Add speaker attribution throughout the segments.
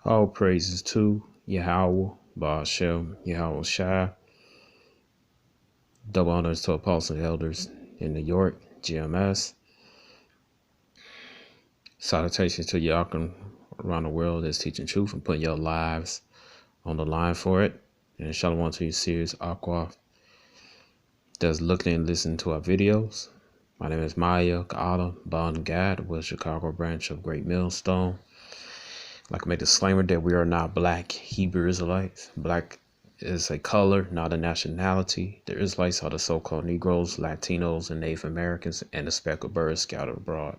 Speaker 1: All praises to Yahweh, Ba'ashem, Yahweh Shai. Double honors to Apostle and Elders in New York, GMS. Salutations to Yakum around the world that's teaching truth and putting your lives on the line for it. And Shalom to you, serious Aqua that's looking and listening to our videos. My name is Maya Kaala Bond Gad with Chicago branch of Great Millstone. I'd like to make a disclaimer that we are not black Hebrew Israelites. Black is a color, not a nationality. The Israelites are the so-called Negroes, Latinos, and Native Americans, and the speckled birds scattered abroad.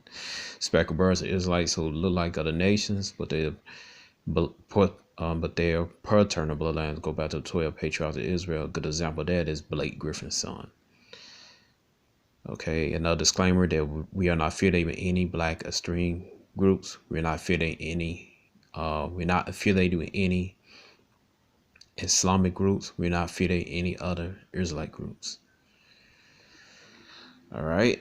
Speaker 1: Speckled birds are Israelites who look like other nations, but they their paternal bloodlines go back to the 12 patriarchs of Israel. A good example of that is Blake Griffin's son. Okay, another disclaimer that we are not affiliated with any black extreme groups. We're not affiliated with any Islamic groups. We're not affiliated with any other Israelite groups. All right,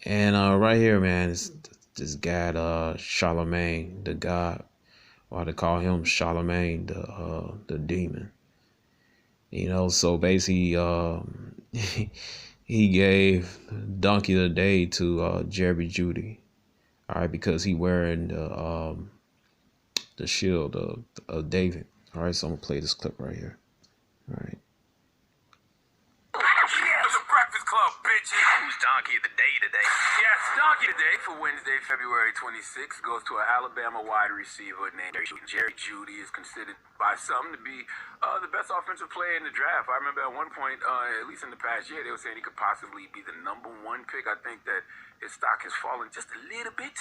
Speaker 1: and right here, man, is this guy, Charlamagne, the God. Why they call him Charlamagne, the demon. You know, so basically, he gave Donkey of the Day to Jerry Jeudy. All right, because he wearing the shield of David. All right, so I'm gonna play this clip right here. All right.
Speaker 2: It's a Breakfast Club, bitches. Who's Donkey of the Day today? Yes, Donkey of the Day for Wednesday, February 26th goes to an Alabama wide receiver named Jerry Jeudy. Is considered by some to be the best offensive player in the draft. I remember at one point, at least in the past year, they were saying he could possibly be the #1 pick. I think that his stock has fallen just a little bit,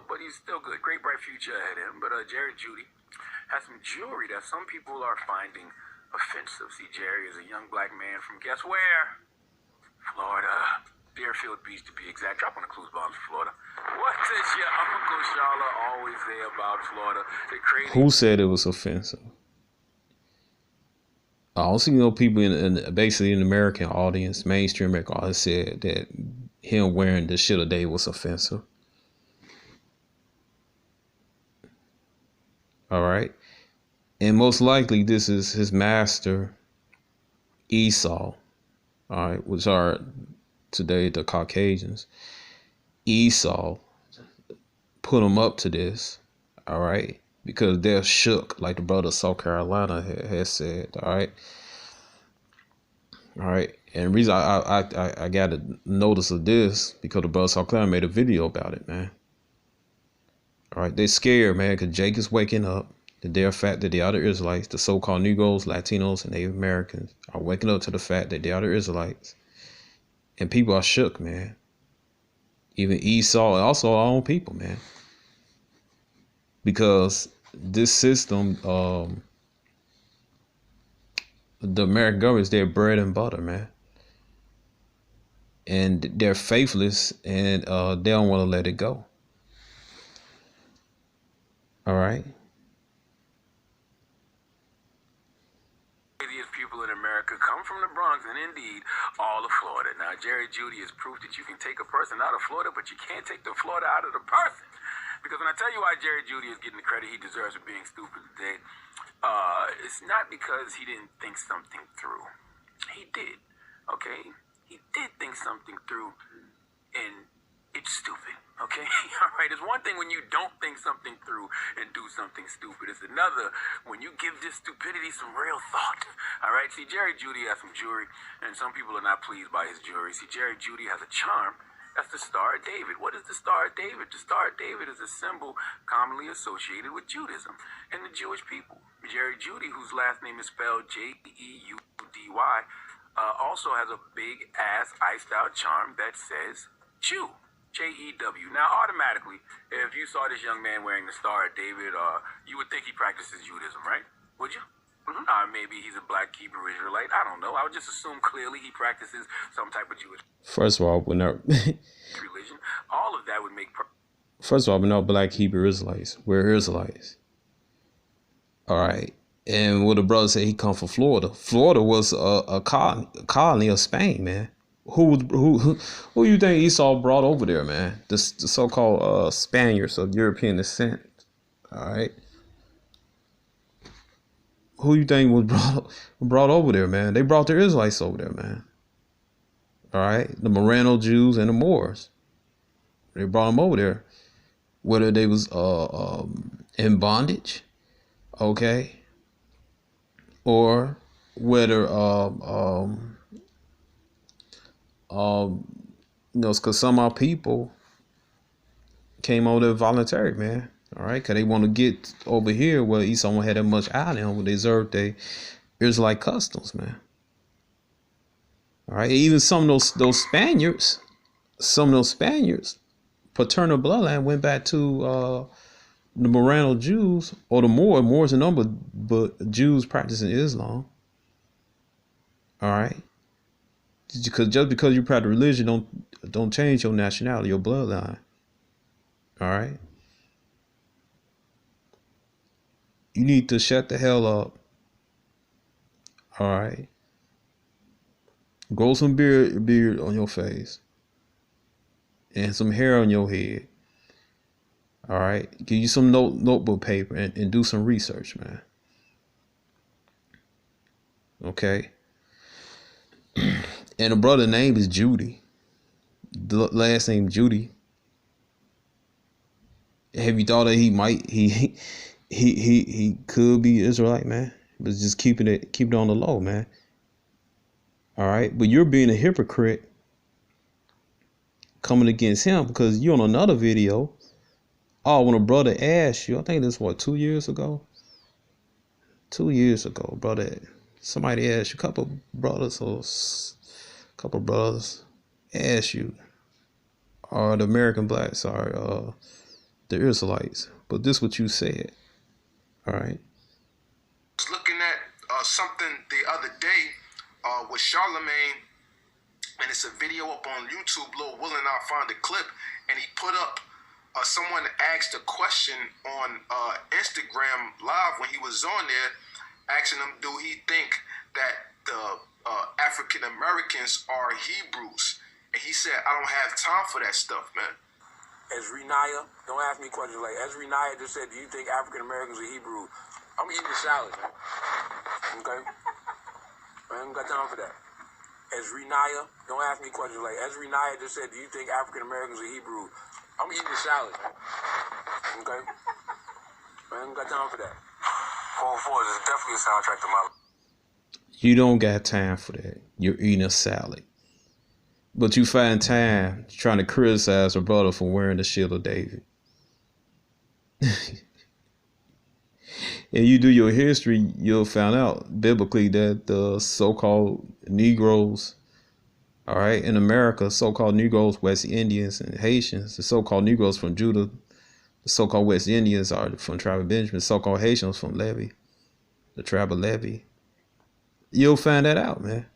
Speaker 2: but he's still good. Great, bright future ahead of him. But Jerry Jeudy has some jewelry that some people are finding offensive. See, Jerry is a young black man from guess where? Florida. Deerfield Beach to be exact. Drop on the clues bombs for Florida. What does your Uncle Shala always say about Florida?
Speaker 1: Who said it was offensive? I also know people basically in the American audience, mainstream American audience, said that him wearing the shit of day was offensive. All right. And most likely this is his master, Esau. All right, which are today the Caucasians. Esau put him up to this. All right. Because they're shook, like the brother of South Carolina has said. All right. All right. And the reason I got a notice of this because the brother of South Carolina made a video about it, man. All right. They're scared, man, because Jake is waking up. The fact that the other Israelites, the so-called Negroes, Latinos, and Native Americans, are waking up to the fact that the other Israelites. And people are shook, man. Even Esau and also our own people, man. Because this system, the American government is their bread and butter, man. And they're faithless and they don't want to let it go. All right.
Speaker 2: People in America come from the Bronx and indeed all of Florida. Now, Jerry Jeudy is proof that you can take a person out of Florida, but you can't take the Florida out of the person. Because when I tell you why Jerry Jeudy is getting the credit he deserves for being stupid today, it's not because he didn't think something through. He did, okay? He did think something through, and it's stupid, okay? All right, it's one thing when you don't think something through and do something stupid. It's another when you give this stupidity some real thought, all right? See, Jerry Jeudy has some jewelry, and some people are not pleased by his jewelry. See, Jerry Jeudy has a charm. That's the Star of David. What is the Star of David? The Star of David is a symbol commonly associated with Judaism and the Jewish people. Jerry Jeudy, whose last name is spelled Jeudy, also has a big-ass iced-out charm that says Jew. Jew. Now, automatically, if you saw this young man wearing the Star of David, you would think he practices Judaism, right? Would you? Maybe he's a black Hebrew Israelite. I don't know. I would just assume clearly he practices some type of Jewish.
Speaker 1: First of all,
Speaker 2: religion. All of that would make.
Speaker 1: First of all, we're not black Hebrew Israelites. We're Israelites. All right. And what the brother said, he come from Florida. Florida was a colony of Spain, man. Who you think Esau brought over there, man? The so-called Spaniards of European descent. All right. Who you think was brought over there, man? They brought the Israelites over there, man. All right. The Marrano Jews and the Moors. They brought them over there. Whether they was in bondage, okay, or whether because some of our people came over there voluntary, man. All right, because they want to get over here where Esau won't have that much eye on them, where they observe their Israelite customs, man. All right, even some of those Spaniards, paternal bloodline went back to the Marrano Jews, or the Moors and number, but Jews practicing Islam. All right, just because you practice religion don't change your nationality, your bloodline. All right, you need to shut the hell up. All right, grow some beard on your face and some hair on your head. All right, give you some notebook paper and do some research, man. Okay. And the brother name is Jeudy. The last name Jeudy. Have you thought that he could be Israelite, man? But just keep it on the low, man. All right, but you're being a hypocrite coming against him because you're on another video. Oh, when a brother asked you, I think this was 2 years ago. 2 years ago, brother. Somebody asked you, a couple brothers asked you, or the American blacks are the Israelites. But this is what you said. All right.
Speaker 3: I was looking at something the other day with Charlamagne, and it's a video up on YouTube. Lil Will and I found a clip, and he put up someone asked a question on Instagram Live when he was on there, asking him, do he think that the African Americans are Hebrews? And he said, I don't have time for that stuff, man.
Speaker 2: Ezri Naya, don't ask me questions like Ezri Naya just said, do you think African Americans are Hebrew? I'm eating the salad, man. Okay? I ain't got time for that. Ezri Naya, don't ask me questions like Ezri Naya just said, do you think African Americans are Hebrew? I'm eating the salad, man. Okay? I ain't got time for that. 404 is definitely a soundtrack to my life.
Speaker 1: You don't got time for that. You're eating a salad. But you find time trying to criticize a brother for wearing the shield of David. And you do your history, you'll find out biblically that the so-called Negroes, all right, in America, so-called Negroes, West Indians, and Haitians, the so-called Negroes from Judah, the so-called West Indians are from tribe of Benjamin, so-called Haitians from Levi, the tribe of Levi. You'll find that out, man.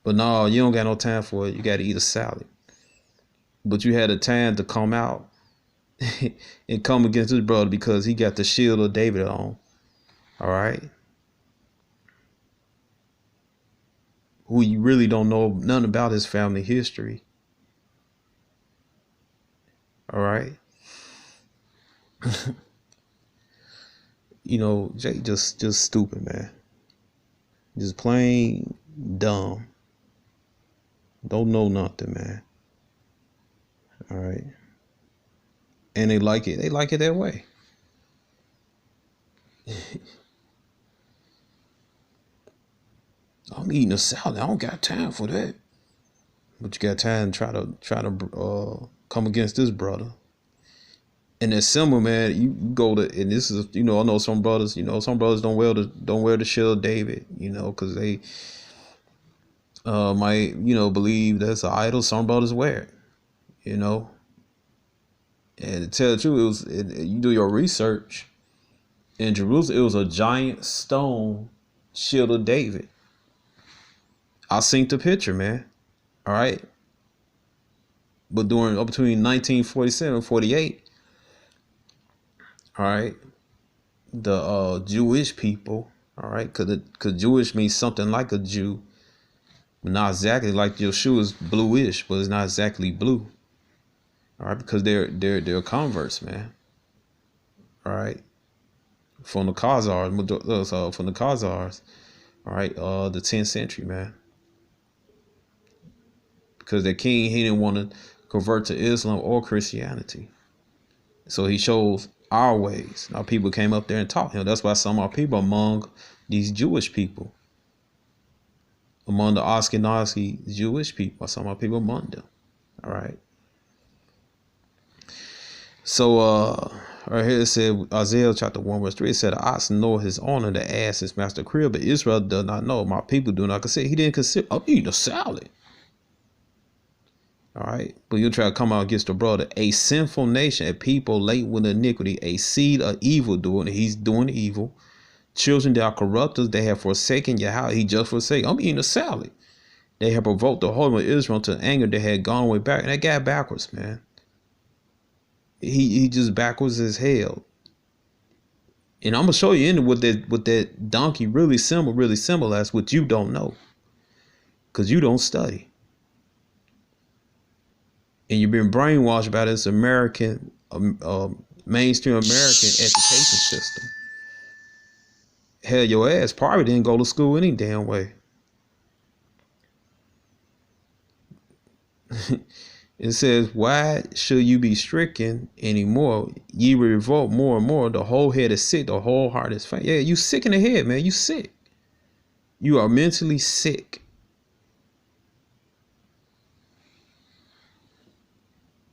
Speaker 1: But no, you don't got no time for it. You got to eat a salad. But you had a time to come out and come against his brother because he got the shield of David on. All right. Who you really don't know nothing about his family history. All right. You know, Jay just stupid, man. Just plain dumb. Don't know nothing, man. All right. And they like it. They like it that way. I'm eating a salad. I don't got time for that. But you got time to try to come against this brother. And it's simple, man. You go to, and this is, you know, I know some brothers don't wear the shield of David, you know, because they might, you know, believe that's an idol. Some brothers wear it, you know. And to tell the truth, you do your research. In Jerusalem, it was a giant stone shield of David. I seen the picture, man. All right. But between 1947 and 48, all right, the Jewish people, all right, because Jewish means something like a Jew, but not exactly like your shoe is bluish, but it's not exactly blue. All right, because they're converts, man. all right, from the Khazars, from the Khazars, all right, the 10th century, man. Because the king, he didn't want to convert to Islam or Christianity. So he chose our ways. Our people came up there and taught him. That's why some of our people among these Jewish people, among the Ashkenazi Jewish people, some of our people among them. All right. So right here it said, Isaiah chapter 1 verse 3, it said, the ox know his owner, the ass his master crib, but Israel does not know. My people do not consider. He didn't consider, I'm eating a salad. All right. But you try to come out against the brother, a sinful nation, a people late with iniquity, a seed of evil doing, he's doing evil. Children that are corrupters, they have forsaken your house. He just forsaken. I'm eating a salad. They have provoked the Holy One of Israel to anger that had gone way back. And that guy backwards, man. He just backwards as hell. And I'm gonna show you what that donkey really symbolizes, what you don't know, because you don't study, and you've been brainwashed by this American mainstream American education system. Hell, your ass probably didn't go to school any damn way. It says, why should you be stricken anymore? Ye revolt more and more. The whole head is sick. The whole heart is faint. Yeah, you sick in the head, man. You sick. You are mentally sick.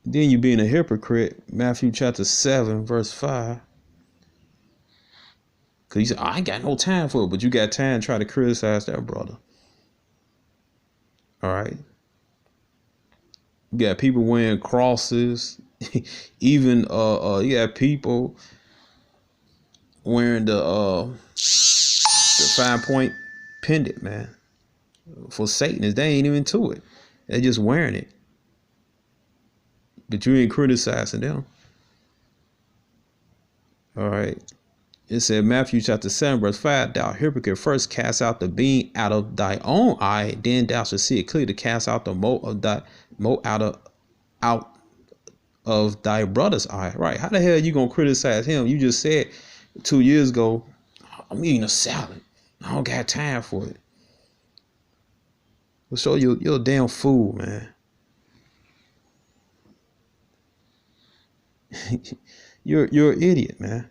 Speaker 1: Then you being a hypocrite. Matthew chapter 7, verse 5. Because you said, I ain't got no time for it. But you got time to try to criticize that brother. All right. You got people wearing crosses. Even you got people wearing the 5-point pendant, man. For Satanists, they ain't even to it. They just wearing it. But you ain't criticizing them. All right. It said Matthew chapter 7 verse 5, thou hypocrite, first cast out the beam out of thy own eye, then thou shalt see it clearly to cast out the mote out of thy brother's eye. Right. How the hell are you gonna criticize him? You just said 2 years ago, I'm eating a salad. I don't got time for it. Well, so you're a damn fool, man. You're an idiot, man.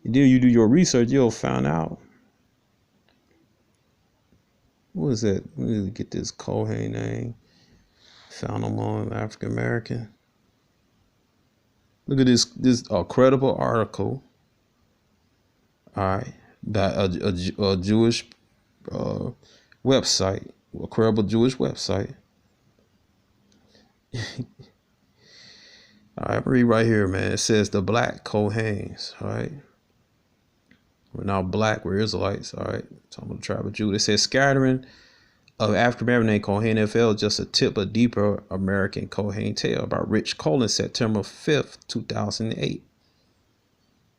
Speaker 1: And then you do your research, you'll find out. What is that? Let me get this Kohen name. Found him on African American. Look at this credible article. All right, that a Jewish website, a credible Jewish website. All right, read right here, man. It says the black Kohens. All right. We're not black, we're Israelites. All right. Talking about the tribe of Judah. It says scattering of African American named Kohen NFL, just a tip of deeper American Kohen tale by Rich Colin, September 5th,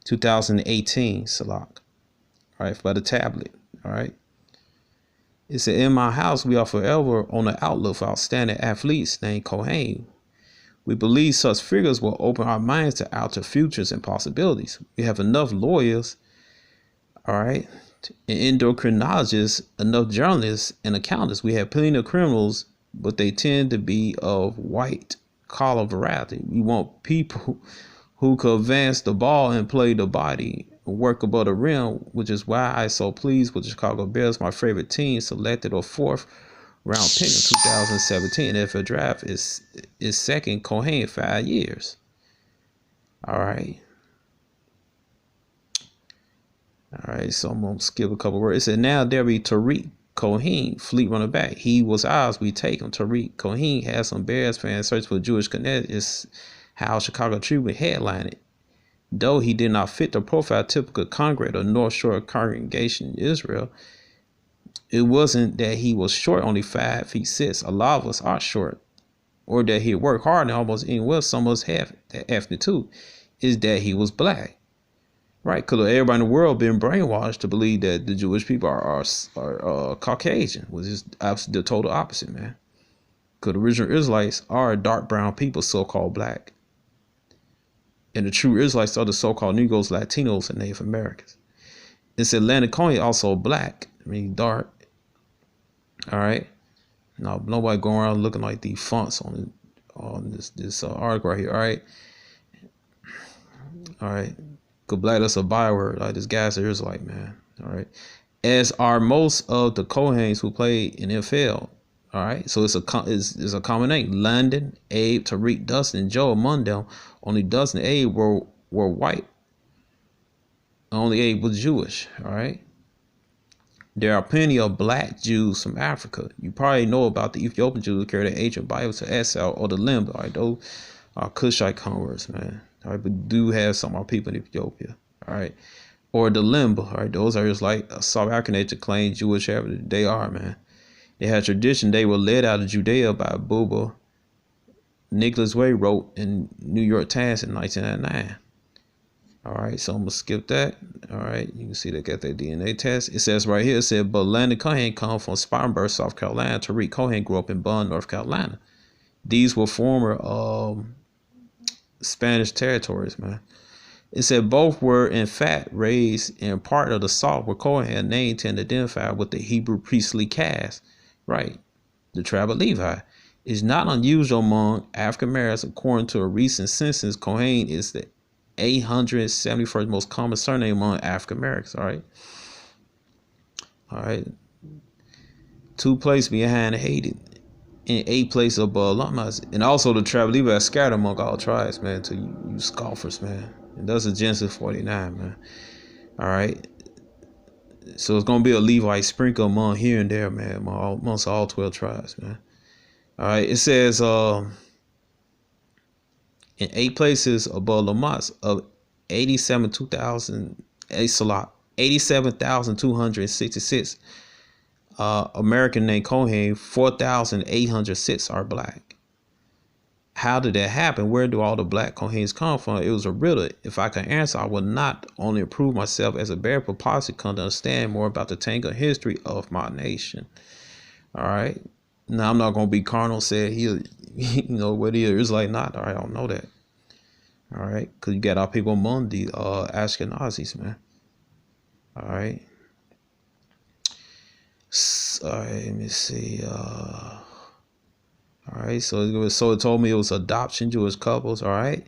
Speaker 1: 2018, Salak. All right, by the tablet. All right. It said, in my house, we are forever on the outlook for outstanding athletes named Kohen. We believe such figures will open our minds to outer futures and possibilities. We have enough lawyers, all right, and endocrinologists, enough journalists and accountants. We have plenty of criminals, but they tend to be of white collar variety. We want people who could advance the ball and play the body, work above the rim, which is why I so pleased with the Chicago Bears, my favorite team, selected a 4th round pick in 2017. NFL draft is second Kohen in 5 years. All right. All right, so I'm going to skip a couple words. It said, now there be Tariq Cohen, fleet running back. He was ours. We take him. Tariq Cohen has some Bears fans search for Jewish connect. Is how Chicago Tribune headlined it. Though he did not fit the profile typical congregate or North Shore congregation in Israel, it wasn't that he was short, only 5 feet 6. A lot of us are short. Or that he worked hard and almost anywhere. Some of us have that ethnic too. Is that he was black. Right, because everybody in the world been brainwashed to believe that the Jewish people are Caucasian, which is absolutely the total opposite, man. Because the original Israelites are dark brown people, so-called black. And the true Israelites are the so-called Negroes, Latinos, and Native Americans. It said Landon Cohen also black, I mean dark. All right. Now nobody going around looking like the fonts on this article right here. All right. All right. Cause black, that's a byword. Like this guy's an Israelite, man. All right. As are most of the Cohens who played in NFL. All right. So it's a common name. Landon, Abe, Tariq, Dustin, Joe. Among them, only Dustin and Abe were white. Only Abe was Jewish. All right. There are plenty of black Jews from Africa. You probably know about the Ethiopian Jews who carry the ancient Bible to Esau or the Limb. All right, those are Cushite converts, man. All right, but do have some of our people in Ethiopia. All right, or the Limb. All right, those are just like South African nature claim Jewish heritage. They are, man. They had tradition. They were led out of Judea by Bubba. Nicholas Way wrote in New York Times in 1999. All right, so I'm going to skip that. All right, you can see they got their DNA test. It says right here, it said, but Landon Cohen come from Spartanburg, South Carolina. Tariq Cohen grew up in Bond, North Carolina. These were former Spanish territories, man. It said both were, in fact, raised in part of the South, where Cohen had a name to identify with the Hebrew priestly caste. Right, the tribe of Levi. It's not unusual among African Americans. According to a recent census, Cohen is the 871st most common surname among African Americans. All right. 2 places behind Haiti, and 8 places above Lamas, and also the tribe of Levi scattered among all tribes, man. To you scoffers, man. And that's a Genesis 49, man. All right. So it's gonna be a Levite sprinkle among here and there, man, amongst all 12 tribes, man. All right. It says in 8 places above Lamas of 87,266 American named Cohen, 4,806 are black. How did that happen? Where do all the black Cohens come from? It was a riddle. If I could answer, I would not only improve myself as a bear, but possibly come to understand more about the tangled history of my nation. All right. Now, I'm not going to be carnal, said he, what he is like not. All right, I don't know that. All right, because you got our people among the Ashkenazis, man. All right. Let me see. All right, so it told me it was adoption Jewish couples. All right.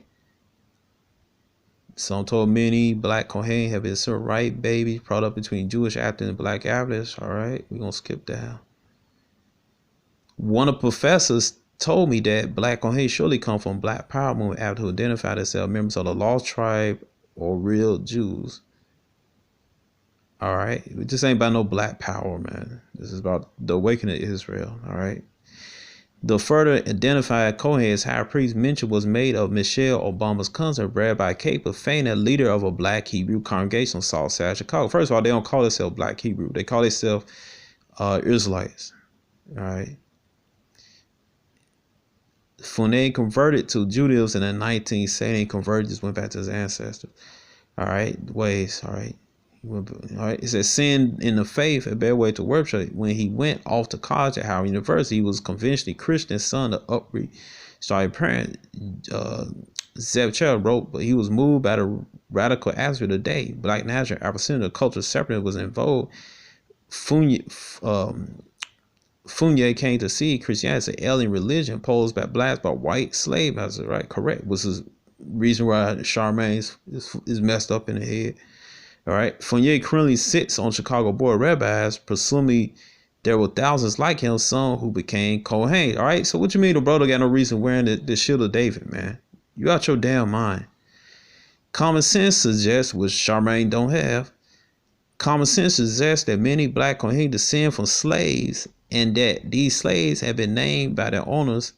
Speaker 1: Some told many black Kohen have been sort of right babies brought up between Jewish Africans and black Africans. All right, we're gonna skip down. One of the professors told me that black Kohen surely come from Black Power movement after who identified themselves members of the lost tribe or real Jews. All right, this ain't about no Black Power, man. This is about the awakening of Israel. All right. The further identified Cohen as high priest mention was made of Michelle Obama's cousin, Rabbi Caper, famed as leader of a black Hebrew congregation in Southside Chicago. First of all, they don't call themselves black Hebrew. They call themselves Israelites. All right. When they converted to Judaism in the 1970s, converted went back to his ancestors. All right. Ways. All right. All right. It says sin in the faith, a better way to worship. When he went off to college at Howard University, he was conventionally Christian, son of upright started parent. Zeb Chell wrote, but he was moved by the radical atmosphere of the day. Black national Afro-Central culture separate was in vogue. Fournier came to see Christianity as an alien religion posed by blacks by white slave masters. Right, correct. Was the reason why Charlamagne is messed up in the head. All right. Fournier currently sits on Chicago Board of Rabbis. Presumably, there were thousands like him, some who became Kohen. All right. So what you mean the brother got no reason wearing the shield of David, man? You out your damn mind. Common sense suggests, which Charlamagne don't have, common sense suggests that many black Kohen descend from slaves and that these slaves have been named by their owners.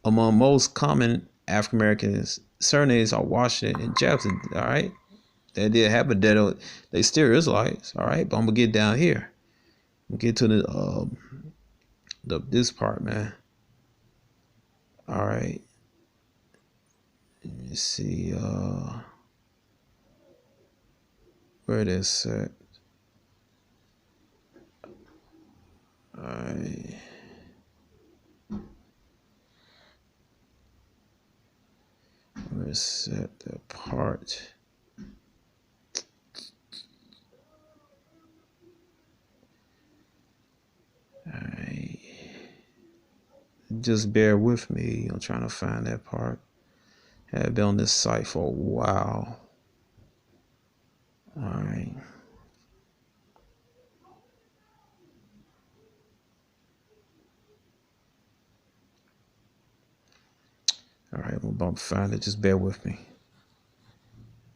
Speaker 1: Among most common African Americans, surnames are Washington and Jefferson. All right. That did happen. They still Israelites. All right, but I'm gonna get down here. We'll get to this part, man. All right. Let me see where it is at. All right. Where set that apart. Alright. Just bear with me. I'm trying to find that part. I've been on this site for a while. Alright. Alright, I'm about to find it. Just bear with me.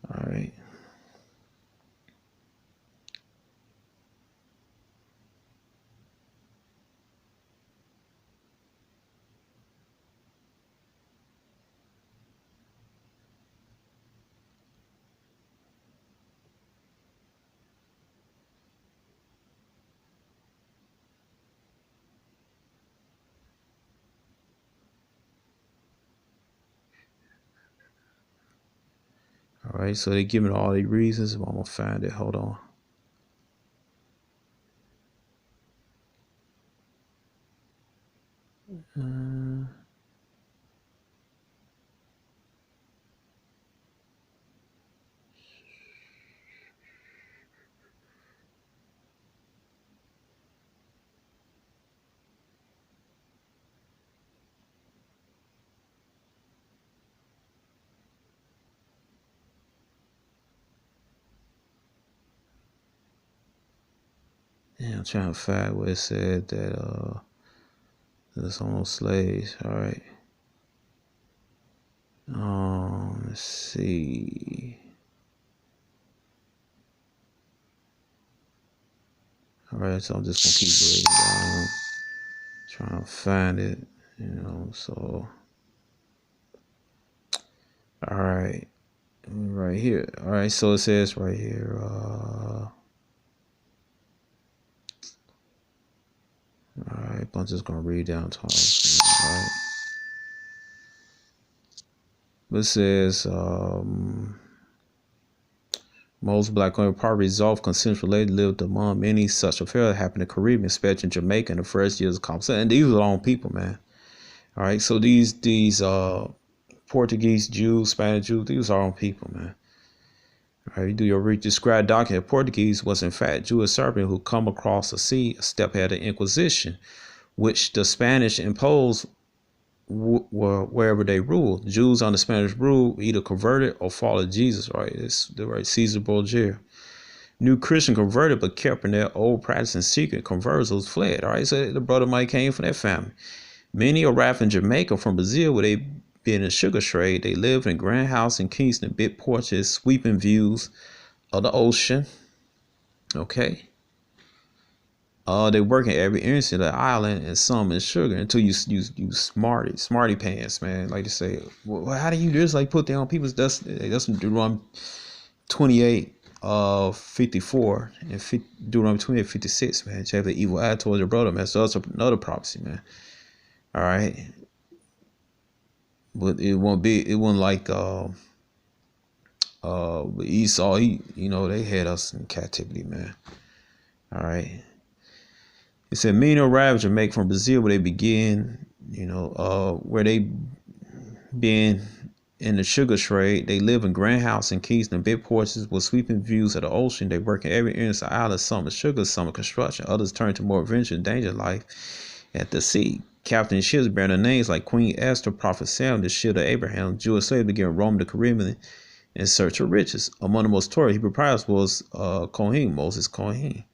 Speaker 1: Alright. Alright, so they give me all these reasons, but I'm gonna find it. Hold on. Yeah, I'm trying to find where it said that it's on slaves. Alright. Let's see. Alright, so I'm just gonna keep reading down, trying to find it, so alright. Right here. Alright, so it says right here, alright, I'm just gonna read down to alright. It says most black women probably resolved consensual related lived among many such affairs happened in the Caribbean, especially in Jamaica in the first years of colonization. And these are our own people, man. Alright, so these Portuguese Jews, Spanish Jews, these are our own people, man. All right, you do your research. Described document. Portuguese was in fact Jewish Serbian who come across the sea a step ahead of Inquisition, which the Spanish imposed wherever they ruled. Jews under Spanish rule either converted or followed Jesus. Right, it's the right Caesar Borgia. New Christian converted but kept in their old practice in secret. Conversos fled. All right, so the brother Mike came from that family. Many arrived in Jamaica from Brazil where they been in the sugar trade. They lived in grand house in Kingston, big porches, sweeping views of the ocean. Okay. They work in every inch of the island and some in sugar until you smarty pants, man. Like to say, well, how do you just like put down people's dust? That's Deuteronomy 28, 54 and Deuteronomy 28, 56, man. Have the evil eye towards your brother, man. So that's another prophecy, man. All right. But it wasn't like Esau, they had us in captivity, man. All right. It said many arrived in Jamaica from Brazil where they began, where they been in the sugar trade. They live in grand house in Kingston, big porches with sweeping views of the ocean. They work in every inch of the island, some in sugar, some in construction. Others turn to more adventure and danger life at the sea. Captain ships bearing their names like Queen Esther, Prophet Samuel, the shield of Abraham. Jewish slaves began roaming the Caribbean in search of riches. Among the most notorious Hebrew pirates was Kohen, Moses Kohen.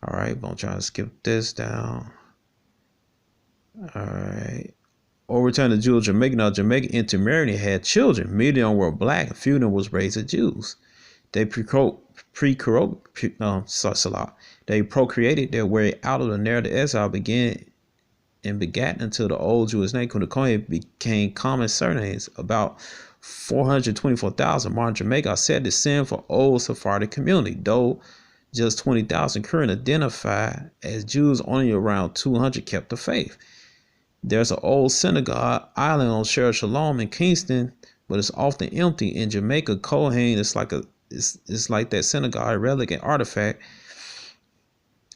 Speaker 1: All right, but I'm trying to skip this down. All right. Overturn the Jews of Jamaica. Now, Jamaica intermarried and had children. Many of them were black, and few of them was raised as Jews. They they procreated their way out of the narrative exile, began and begat until the old Jewish name Kohen became common surnames. About 424,000 modern Jamaica are said to descend from old Sephardic community, though just 20,000 currently identified as Jews. Only around 200 kept the faith. There's an old synagogue island on Shalom in Kingston, but it's often empty. In Jamaica, Kohen is like that synagogue relic and artifact.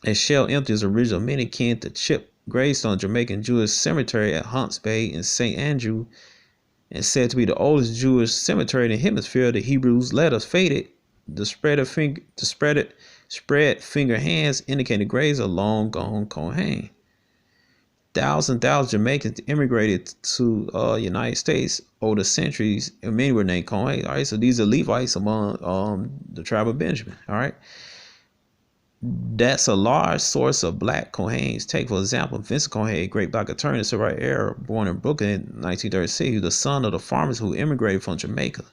Speaker 1: A shell empty is original many kin to Chip gravestone Jamaican Jewish cemetery at Hunts Bay in St. Andrew and said to be the oldest Jewish cemetery in the hemisphere. The Hebrews later faded. The spread finger hands indicated graves of long gone Kohen. Thousands of Jamaicans immigrated to United States over the centuries, and many were named Kohen. All right, so these are Levites among the tribe of Benjamin. All right, that's a large source of black Kohens. Take, for example, Vincent Cohen, a great black attorney, civil rights era, born in Brooklyn in 1936. He was the son of the farmers who immigrated from Jamaica.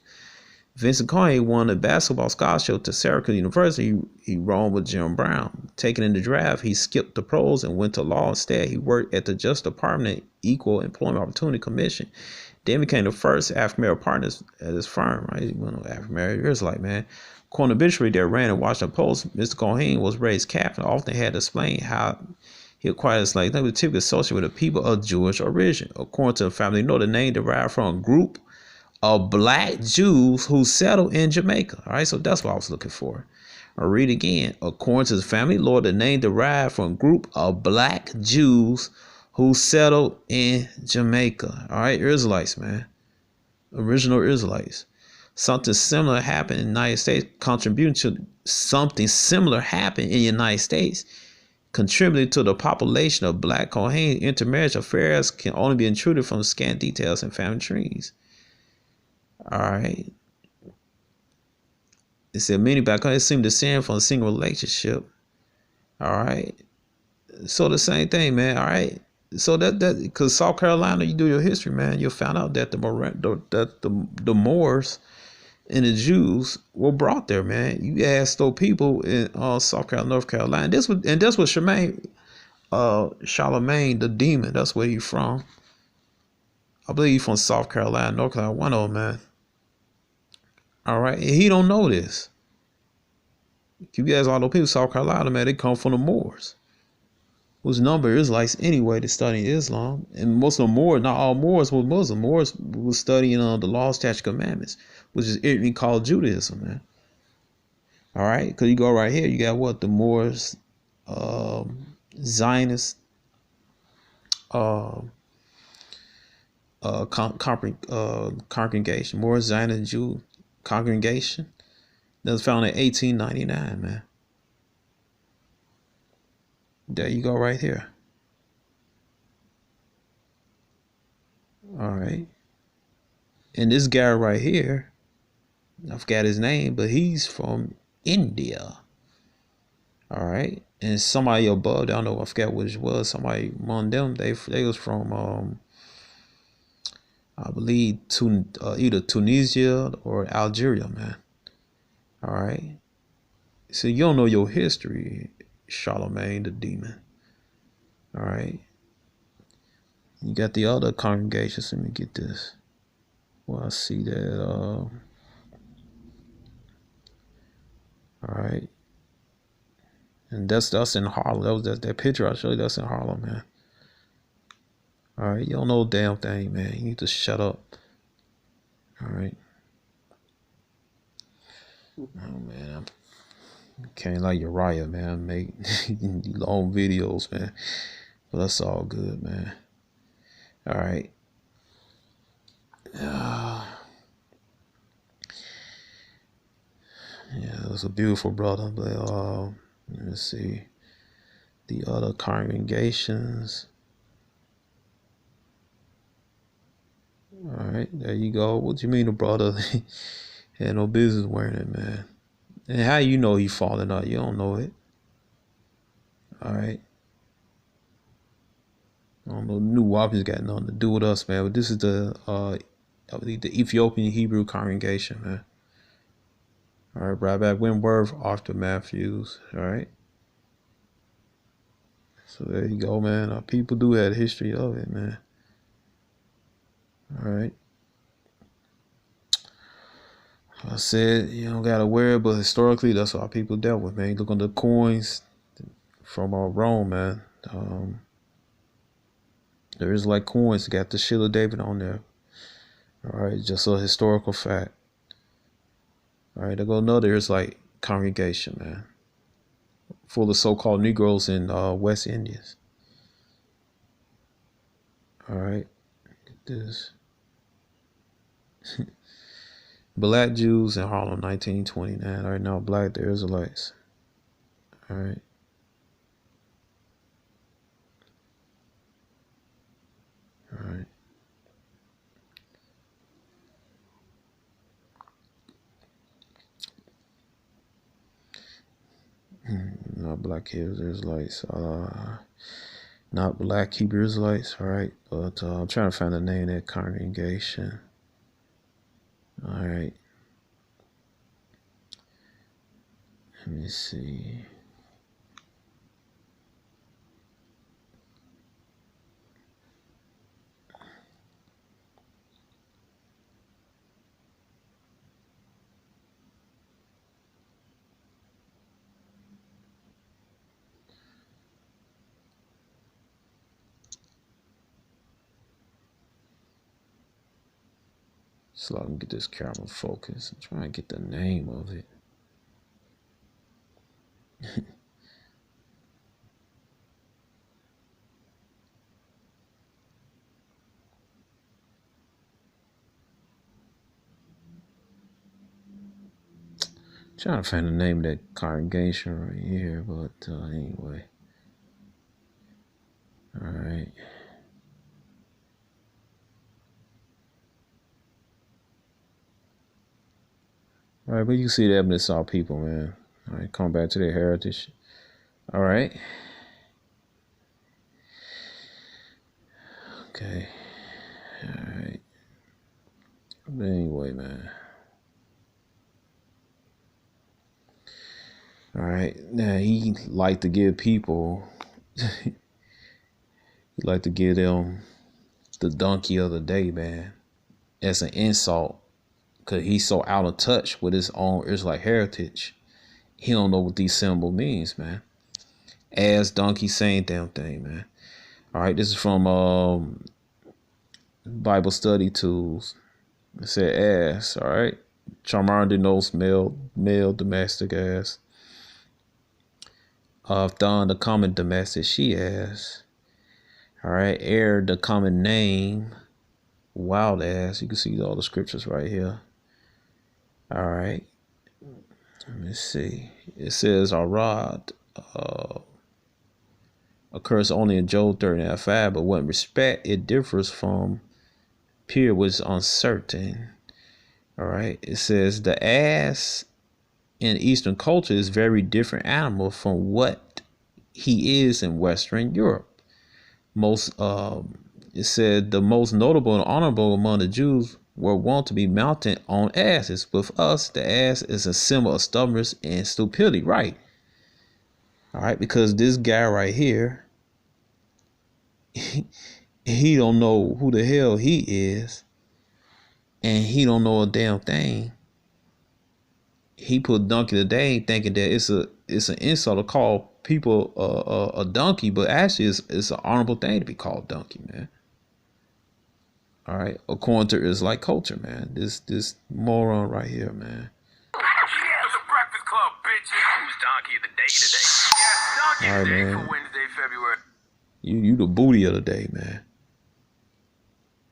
Speaker 1: Vincent Cohen won a basketball scholarship to Syracuse University. He roamed with Jim Brown. Taken in the draft, he skipped the pros and went to law instead. He worked at the Justice Department Equal Employment Opportunity Commission. Then became the first African-American partners at his firm. Right, he went on African-American. It was like, man, according to obituary that ran in Washington Post, Mr. Cohen was raised Catholic. Often had to explain how he acquired his slaves. They were typically associated with the people of Jewish origin. According to the family note, the name derived from a group of black Jews who settled in Jamaica. All right, so that's what I was looking for. I'll read again. According to the family lore, the name derived from a group of black Jews who settled in Jamaica. All right, Israelites, man. Original Israelites. Something similar happened in the United States. Contributing to something similar happened in the United States. Contributing to the population of black Kohen. Intermarriage affairs can only be intruded from scant details and family trees. All right. It said many black Kohens seem to descend from a single relationship. All right. So the same thing, man. All right. So that because South Carolina, you do your history, man, you'll find out that the Moors and the Jews were brought there, man. You ask those people in South Carolina, North Carolina. That's what Charlamagne, the demon. That's where he's from. I believe he's from South Carolina, North Carolina. One of them, man. All right, and he don't know this. You guys all know people in South Carolina, man, they come from the Moors. Whose number is like anyway to study Islam. And most of the Moors, not all Moors were Muslim. Moors was studying the law, statute, commandments, which is ignorantly called Judaism, man. All right, because you go right here, you got what? The Moors, Zionist, congregation, Moors, Zionist, Jew congregation. That was founded in 1899, man. There you go right here. All right. And this guy right here, I forgot his name, but he's from India. All right. And somebody above, I don't know, I forgot which was, somebody among them, they was from, I believe, either Tunisia or Algeria, man. All right. So you don't know your history, Charlamagne the demon. All right. You got the other congregations. Let me get this. Well, I see that. All right. And that's in Harlem. That picture I showed you. That's in Harlem, man. All right. You don't know a damn thing, man. You need to shut up. All right. Oh man, I can't like Uriah, man. Make long videos, man. But that's all good, man. All right. Yeah, it was a beautiful brother. But let me see the other congregations. All right, there you go. What do you mean the brother had no business wearing it, man? And how you know he falling out? You don't know it. All right. I don't know. New weapons got nothing to do with us, man. But this is the I believe the Ethiopian Hebrew congregation, man. All right, Rabbi Wentworth, Arthur Matthews. All right. So there you go, man. People do have a history of it, man. All right. I said you don't gotta wear it, but historically that's how people dealt with, man. You look on the coins from Rome, man. There is like coins that got the Shield of David on there. All right, just a historical fact. All right, there go another. It's like congregation, man, full of so-called Negroes in West Indies. All right, get this. Black Jews in Harlem, 1929. All right, now black the Israelites. All right. All right. Not black Hebrew Israelites. Not black Hebrew Israelites. All right, but I'm trying to find the name of that congregation. All right. Let me see. So I can get this camera focused. I'm trying to get the name of it. Trying to find the name of that congregation right here, but anyway. All right. All right, but you see the evidence of people, man. All right, come back to their heritage. All right. Okay. All right. But anyway, man. All right. Now he liked to give people. He liked to give them the donkey of the day, man, as an insult, because he's so out of touch with his own Israelite heritage. He don't know what these symbols means, man. Ass, donkey, same damn thing, man. All right, this is from Bible Study Tools. It said ass, all right. Charlamagne denotes male domestic ass. Thon, the common domestic she ass. All right, air, the common name, wild ass. You can see all the scriptures right here. All right. Let me see. It says Arad occurs only in Job 30:5, but what respect it differs from period was uncertain. All right. It says the ass in Eastern culture is very different animal from what he is in Western Europe. It said the most notable and honorable among the Jews were wont to be mounted on asses. With us, the ass is a symbol of stubbornness and stupidity, right? All right, because this guy right here, he don't know who the hell he is, and he don't know a damn thing. He put donkey today thinking that it's an insult to call people a donkey, but actually it's an honorable thing to be called donkey, man. All right, according to Israelite culture, man. This moron right here, man.
Speaker 2: Yeah, the Breakfast Club, bitches. Who's donkey of the day today? Yes, donkey
Speaker 1: All right,
Speaker 2: of the day
Speaker 1: man.
Speaker 2: for Wednesday, February.
Speaker 1: You the booty of the day, man.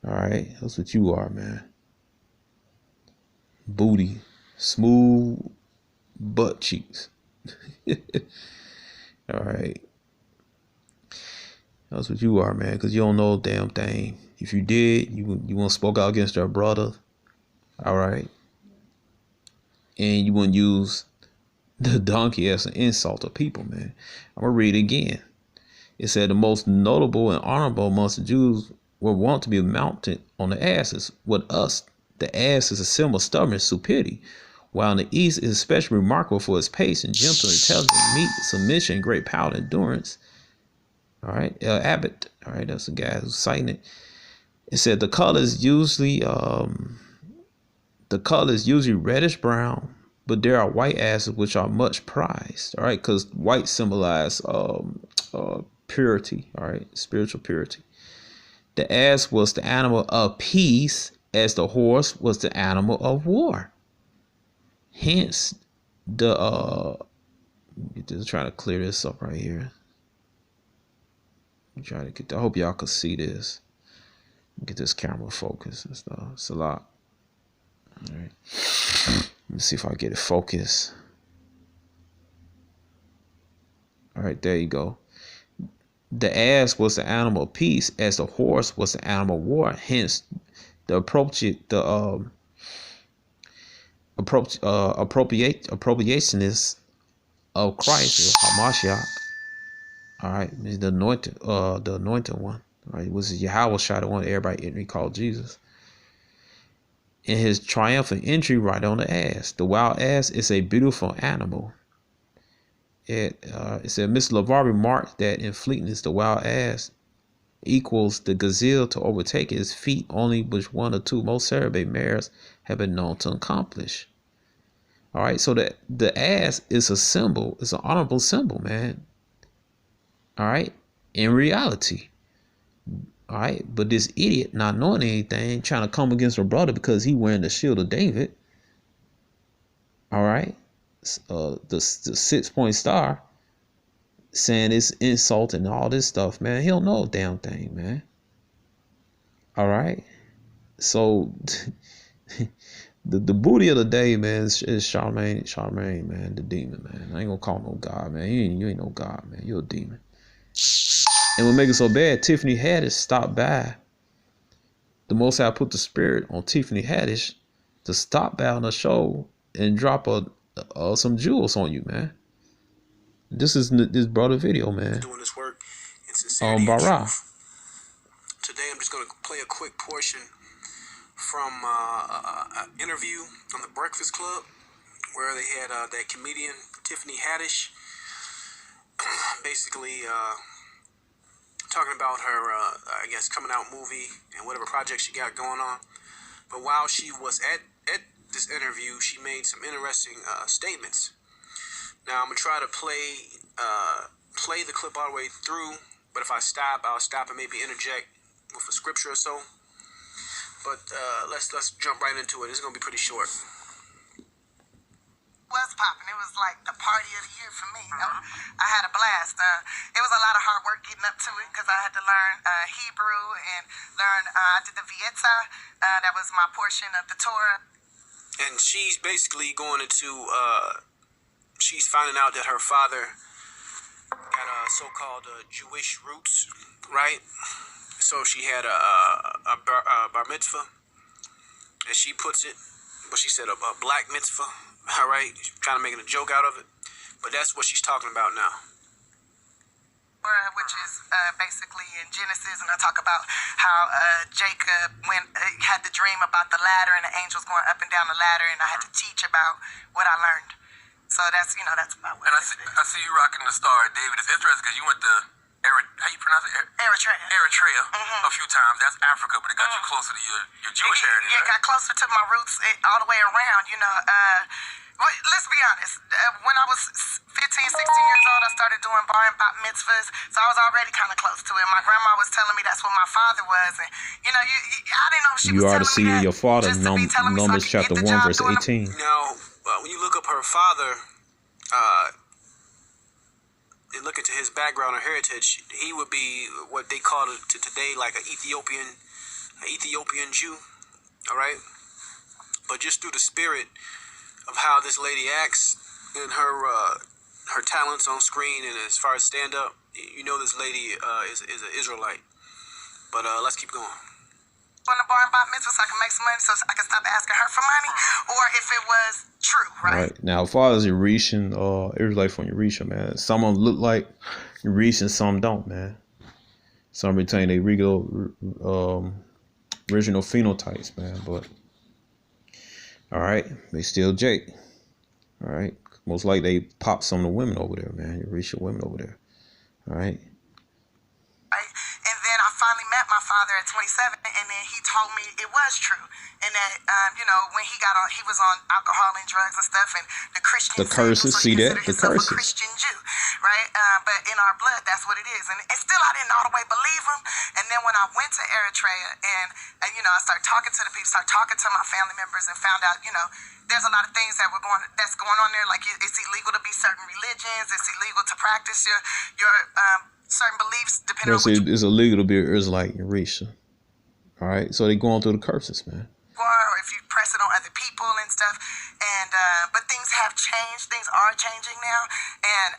Speaker 1: All right, that's what you are, man. Booty, smooth butt cheeks. All right, that's what you are, man. Because you don't know a damn thing. If you did, you wouldn't spoke out against your brother. All right, and you wouldn't use the donkey as an insult to people, man. I'm gonna read it again. It said the most notable and honorable amongst the Jews were wont to be mounted on the asses. With us, the ass is a symbol of stubbornness, stupidity, while in the East is especially remarkable for its pace and gentle, intelligent, meek, submission, great power, and endurance. All right, Abbott. All right, that's the guy who's citing it. It said the color is usually reddish brown, but there are white asses which are much prized. All right, because white symbolize purity. All right, spiritual purity. The ass was the animal of peace, as the horse was the animal of war. Hence, just trying to clear this up right here. I'm trying to I hope y'all can see this. Get this camera focused and stuff. It's a lot. All right. Let me see if I get it focused. All right, there you go. The ass was the animal of peace, as the horse was the animal of war. Hence, the appropriationist of Christ, Hamashiach. All right, the anointed one. All right, was Yahweh Shai, the one everybody called Jesus. In his triumphant entry, right on the ass. The wild ass is a beautiful animal. It said Mr. LeVar remarked that in fleetness, the wild ass equals the gazelle to overtake its feet, only which one or two most cerebate mares have been known to accomplish. All right, so that the ass is a symbol, it's an honorable symbol, man. All right, in reality. All right, but this idiot not knowing anything, trying to come against her brother because he wearing the shield of David. All right, the 6-point star saying it's insult and all this stuff, man. He don't know a damn thing, man. All right, so the booty of the day, man, is Charlamagne, man, the demon, man. I ain't gonna call no God, man. You ain't no God, man. You're a demon. And what makes it so bad, Tiffany Haddish stopped by. The Most High put the spirit on Tiffany Haddish to stop by on the show and drop some jewels on you, man. This is this brother video, man.
Speaker 4: Doing this work in sincerity and truth. Today, I'm just going to play a quick portion from an interview on the Breakfast Club where they had that comedian Tiffany Haddish basically talking about her, I guess, coming out movie and whatever project she got going on. But while she was at this interview, she made some interesting statements. Now, I'm going to try to play the clip all the way through, but if I stop, I'll stop and maybe interject with a scripture or so. But let's jump right into it. It's going to be pretty short.
Speaker 5: Was popping. It was like the party of the year for me. I had a blast. It was a lot of hard work getting up to it because I had to learn Hebrew and learn. I did the Vietza. That was my portion of the Torah.
Speaker 4: And she's basically going into. She's finding out that her father had so-called Jewish roots, right? So she had a bar mitzvah, as she puts it, but she said a black mitzvah. All right, trying to make a joke out of it, but that's what she's talking about now.
Speaker 5: Which is basically in Genesis, and I talk about how Jacob had the dream about the ladder and the angels going up and down the ladder, and I had to teach about what I learned. So that's about what.
Speaker 2: And I see you rocking the Star of David. It's interesting because you went to how you pronounce it? Eritrea a few times. That's Africa, but it got you closer to your Jewish heritage.
Speaker 5: Yeah,
Speaker 2: right?
Speaker 5: Got closer to my roots all the way around. Let's be honest. When I was 15, 16 years old, I started doing bar and bat mitzvahs, so I was already kind of close to it. My grandma was telling me that's what my father was, and I didn't know she
Speaker 1: you
Speaker 5: was
Speaker 1: are the seed of your father. Numbers chapter 1, verse 18.
Speaker 4: Now, when you look up her father, and look into his background or heritage, he would be what they call it today like an Ethiopian Jew. All right, but just through the spirit of how this lady acts and her talents on screen and as far as stand up, this lady is an Israelite. But let's keep going.
Speaker 5: On the bar and bat mitzvah so I can make some money, so I can stop asking her for money, or if it was true, right?
Speaker 1: Now, as far as Eurasian, Israelite from Eurasia, man, some of them look like Eurasian, some don't, man. Some retain their original phenotypes, man, but all right, they still Jake. All right, most likely they pop some of the women over there, man, Eurasian women over there. All right.
Speaker 5: And then I finally met my father at 27, and then he told me it was true, and that when he was on alcohol and drugs and stuff, and the Christian.
Speaker 1: The curses, see that? The curses.
Speaker 5: A Christian Jew, right? But in our blood, that's what it is, and still I didn't all the way believe him. And then when I went to Eritrea, and I started talking to the people, started talking to my family members, and found out, there's a lot of things that's going on there. Like it's illegal to be certain religions. It's illegal to practice your certain beliefs depending on
Speaker 1: it's illegal to be an Israelite in Eurasia. All right, so they going through the curses, man.
Speaker 5: or if you press it on other people and stuff. And but things have changed. Things are changing now, and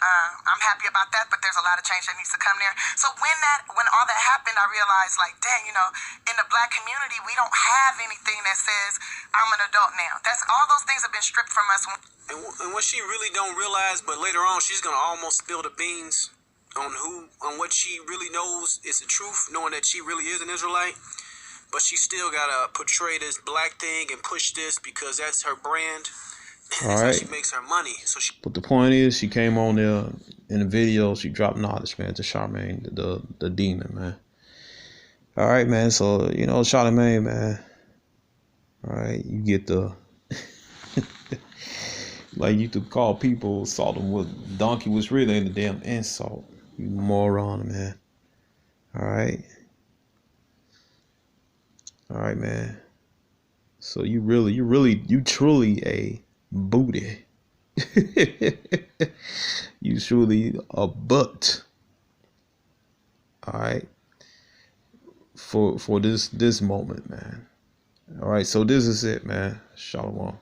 Speaker 5: I'm happy about that. But there's a lot of change that needs to come there. So when all that happened, I realized, like, dang, you know, in the black community, we don't have anything that says I'm an adult now. That's all those things have been stripped from us.
Speaker 4: And what she really don't realize, but later on she's gonna almost spill the beans on what she really knows is the truth, knowing that she really is an Israelite. But she still gotta portray this black thing and push this because that's her brand. That's how she makes her money.
Speaker 1: But the point is, she came on there in the video. She dropped knowledge, man, to Charlamagne, the demon, man. All right, man. So, you know, Charlamagne, man. All right, you get the like you could call people, saw them with donkey, was really a damn insult. You moron, man. All right. All right, man. So you truly a booty. You truly a butt. All right. For this moment, man. All right. So this is it, man. Shalom.